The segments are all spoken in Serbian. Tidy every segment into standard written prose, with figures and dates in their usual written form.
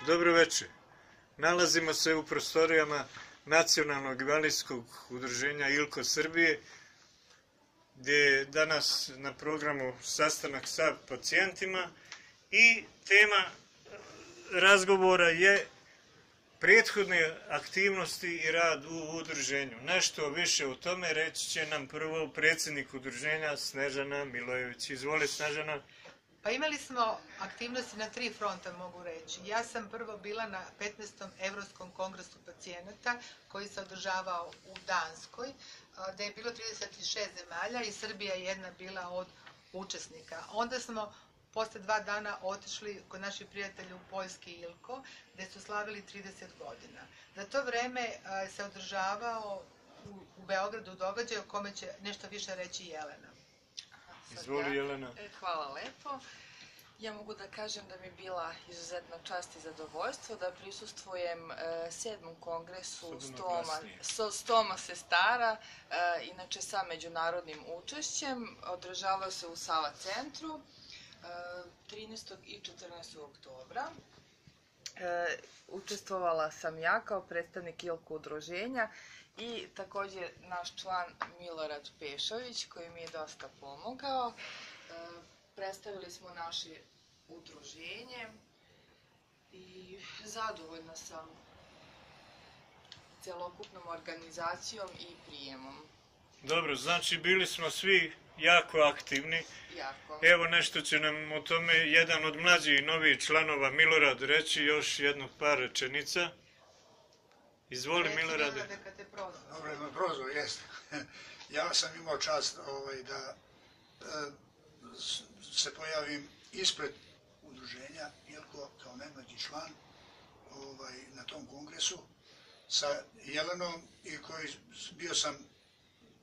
Dobro večer. Nalazimo se u prostorijama Nacionalnog invalidskog udruženja ILKO Srbije, gdje je danas na programu sastanak sa pacijentima i tema razgovora je prethodne aktivnosti i rad u udruženju. Nešto više o tome reći će nam prvo predsjednik udruženja Snežana Milojević. Izvoli, Snežana. Pa imali smo aktivnosti na 3 fronta, mogu reći. Ja sam prvo bila na 15. Evropskom kongresu pacijenata koji se održavao u Danskoj, gdje je bilo 36 zemalja i Srbija je jedna bila od učesnika. Onda smo posle 2 dana otišli kod naših prijatelja u Poljski ILKO, gdje su slavili 30 godina. Za to vreme se održavao u Beogradu događaj o kome će nešto više reći Jelena. Izvoli, Jelena. Hvala lepo. Ja mogu da kažem da mi je bila izuzetna čast i zadovoljstvo da prisustvujem 7. kongresu Stoma sestara, inače sa međunarodnim učešćem. Održavao se u Sava centru 13. i 14. oktobra. Učestvovala sam ja kao predstavnik ILKO udruženja i također naš član Milorad Pešović koji mi je dosta pomogao. Predstavili smo naše udruženje i zadovoljna sam celokupnom organizacijom i prijemom. Dobro, znači bili smo svi jako aktivni. Evo nešto će nam o tome jedan od mlađih i novih članova Milorad reći, još jednu par rečenica. Izvoli, Milorade. Dobro, me prozvao, jeste. Ja sam imao čast da se pojavim ispred udruženja ILKO kao najmlađi član na tom kongresu sa Jelenom i koji bio sam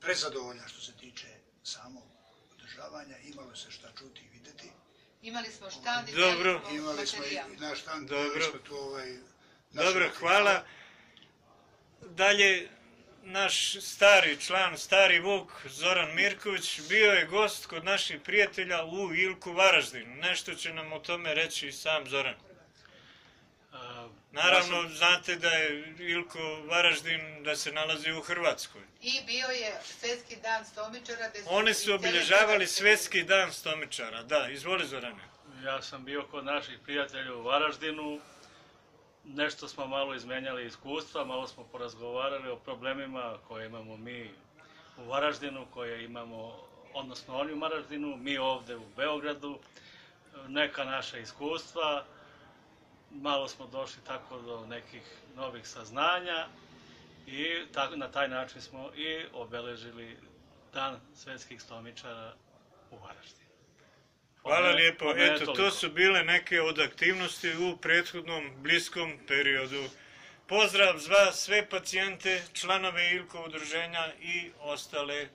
prezadovoljan što se tiče samog održavanja. Imalo se šta čuti i videti. Imali smo štand i imali smo i naš štand. Dobro, hvala. Dalje, naš stari član, stari Vuk, Zoran Mirković, bio je gost kod naših prijatelja u ILKO Varaždinu. Nešto će nam o tome reći i sam Zoran. Naravno, znate da je ILKO Varaždin da se nalazi u Hrvatskoj. I bio je Svetski dan stomičara. Oni su obilježavali Svetski dan stomičara. Da, izvoli, Zorane. Ja sam bio kod naših prijatelja u Varaždinu. Nešto smo malo izmenjali iskustva, malo smo porazgovarali o problemima koje imamo mi u Varaždinu, koje imamo, odnosno oni u Varaždinu, mi ovde u Beogradu, neka naša iskustva. Malo smo došli tako do nekih novih saznanja i na taj način smo i obeležili Dan svetskih stomičara u Varaždinu. Hvala lijepo. Eto, to su bile neke od aktivnosti u prethodnom bliskom periodu. Pozdrav za sve pacijente, članove ILKO udruženja i ostale